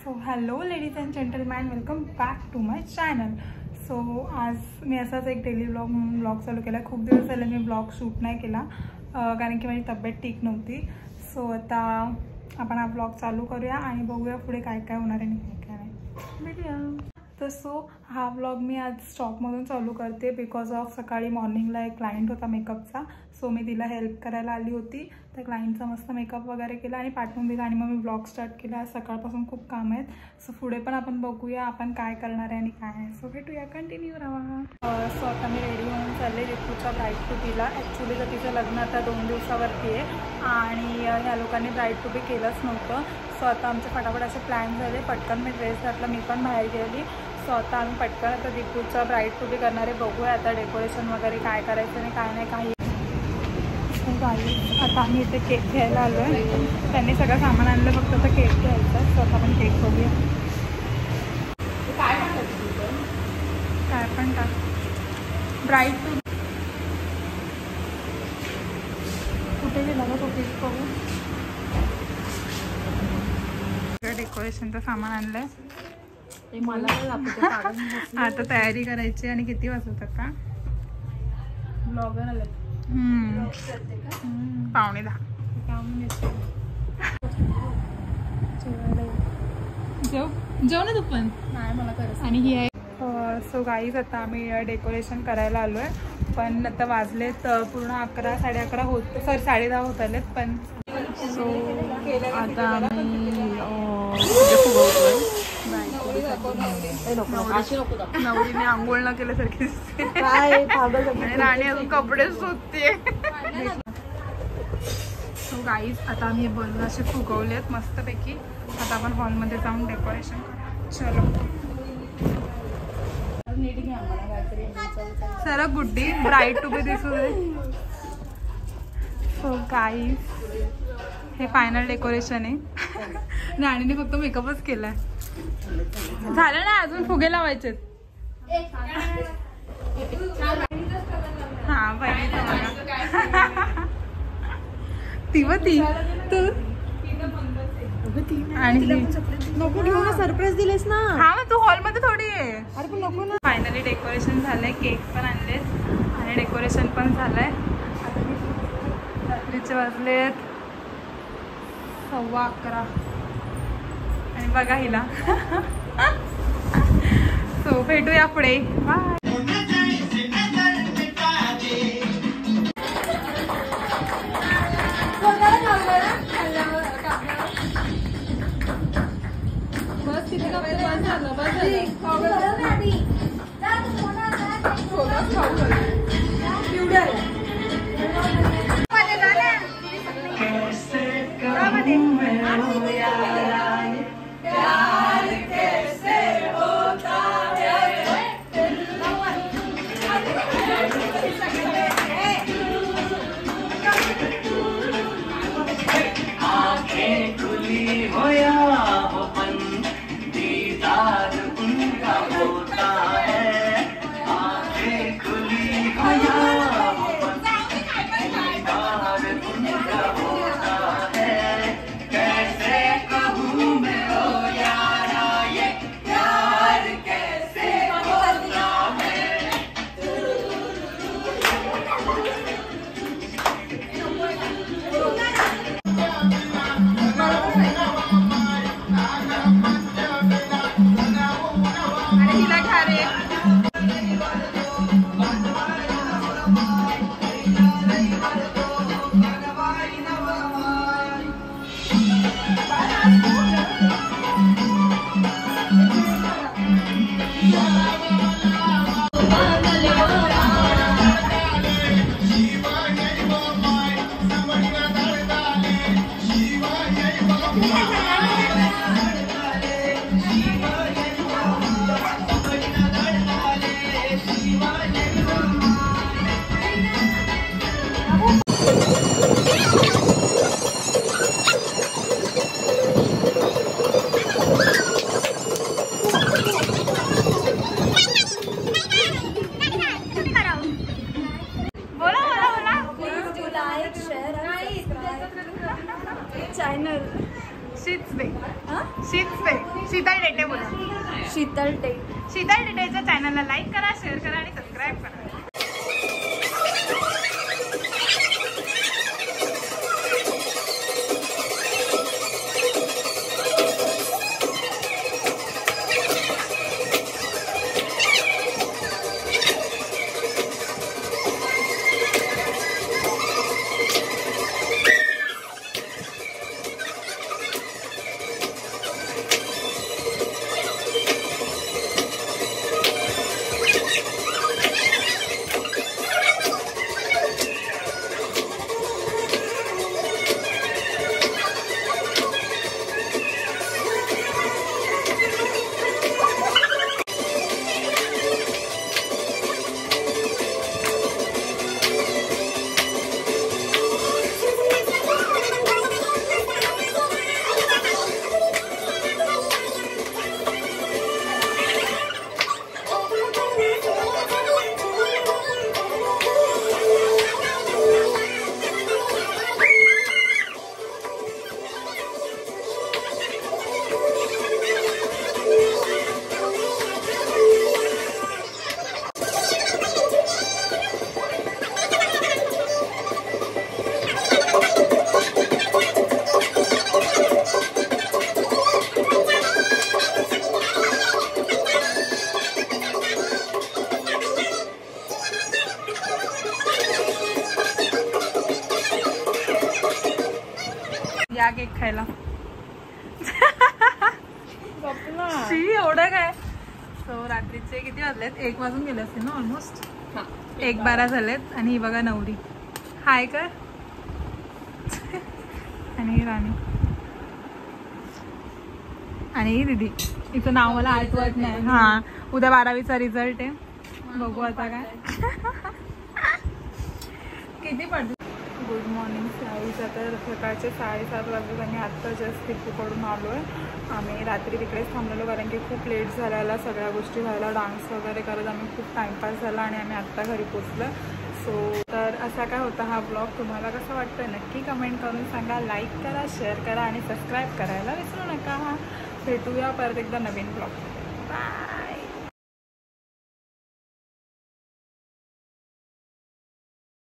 So hello ladies and gentleman, welcome back to my channel. So आज मी असाच एक डेली ब्लॉग चालू केला. खूप दिवस झाले मी ब्लॉग शूट नाही केला कारण की माझी तब्येत ठीक नव्हती. सो आता आपण हा ब्लॉग चालू करूया आणि बघूया पुढे काय काय होणार आहे आणि काय नाही भेटूया. तर सो हा ब्लॉग मी आज स्टॉकमधून चालू करते बिकॉज ऑफ सकाळी मॉर्निंगला एक क्लायंट होता मेकअपचा. सो मी तिला हेल्प करायला आली होती. त्या क्लायंटचा मस्त मेकअप वगैरे केला आणि पाठवून दिला आणि मग मी ब्लॉग स्टार्ट केला. आज सकाळपासून खूप काम आहेत. सो पुढे पण आपण बघूया आपण काय करणार आहे आणि काय आहे. सो भेटूया, कंटिन्यू राहा. सो आता मी रेडी होऊन चालले रितूच्या ब्राईड टू बीला. ॲक्च्युली तर तिचं लग्न आता 2 दिवसावरती आहे आणि ह्या लोकांनी ब्राईड टू बी केलंच नव्हतं. सो आता आमचे फटाफट असे प्लॅन झाले. पटकन मी ड्रेस घातला, मी पण बाहेर गेली. सो आता आम्ही पटकन आता रितूचा ब्राईड टू बी करणारे बघूया आता डेकोरेशन वगैरे काय करायचं आणि काय नाही काही. आता आम्ही इथे केक घ्यायला आलो आहे. त्यांनी सगळं सामान आणलं, फक्त आता केक घ्यायचा. सो आता आपण केक बघूया. काय पण टाक ब्राईड टू कुठे गेला का तो केक बघू. डेकोरेशनचं सामान आणलंय. आता तयारी करायची आणि किती वाजत का ब्लॉगर आलं. 9:45 जेव ना तू पण नाही मला करत. आणि ही आहे. सो गाईज आता आम्ही डेकोरेशन करायला आलो आहे. पण आता वाजलेत पूर्ण 11 साडे 11 होत, सॉरी 10:30 होत आलेत. पण सो आता आम्ही नवरीने आंघोळ न केल्यासारखी आणि राणी अजून कपडे शोधते. सो गाईज आता आम्ही बलून असे फुगवलेत मस्तपैकी. आता आपण हॉलमध्ये जाऊन डेकोरेशन करू. चलो sir Guddi bride to be दिसू दे. सो गाईज हे फायनल डेकोरेशन आहे. राणीने फक्त मेकअपच केलाय. झालं ना, अजून फुगे लावायचे. हा बहिणीचं बघा. ती तू आणि नको घेऊ ना, सरप्राईज दिलेस ना. हा मग तू हॉलमध्ये थोडी आहे. अरे पण नको ना. फायनली डेकोरेशन झालंय. केक पण आणलेत आणि डेकोरेशन पण झालंय. रात्रीचे वाजलेत 11:15 आणि बघा हिला. सो भेटूया पुढे. बाय. बस तिथे का बस झालं शीतल डेटे बोला. शीतल टेक. शीतल डेटेच्या चॅनलला लाईक करा, शेअर करा आणि सबस्क्राईब करा. या केक खायला. एवढं काय. सो रात्रीचे किती वाजलेत? 1 वाजून गेले असतील ना ऑलमोस्ट. 1:12 झालेत. आणि ही बघा नवरी. हाय कर. आणि राणी आणि दीदी. तिचं नाव मला आठवत नाही. हा, उद्या 12वीचा रिझल्ट आहे. बघू आता काय. किती पडते. Good morning size. आता सकाळचे 7:30 वाजले आणि आत्ता जस्ट तिकडून आलो आहे. आम्ही रात्री तिकडेच थांबलेलो कारण की खूप लेट झालेला सगळ्या गोष्टी व्हायला. डान्स वगैरे करत आम्ही खूप टाईमपास झाला आणि आम्ही आत्ता घरी पोचलो. सो तर असा काय होता हा ब्लॉग. तुम्हाला कसं वाटतं नक्की कमेंट करून सांगा. लाईक करा, शेअर करा आणि सबस्क्राईब करायला विसरू नका. भेटूया परत एकदा नवीन ब्लॉग. बाय.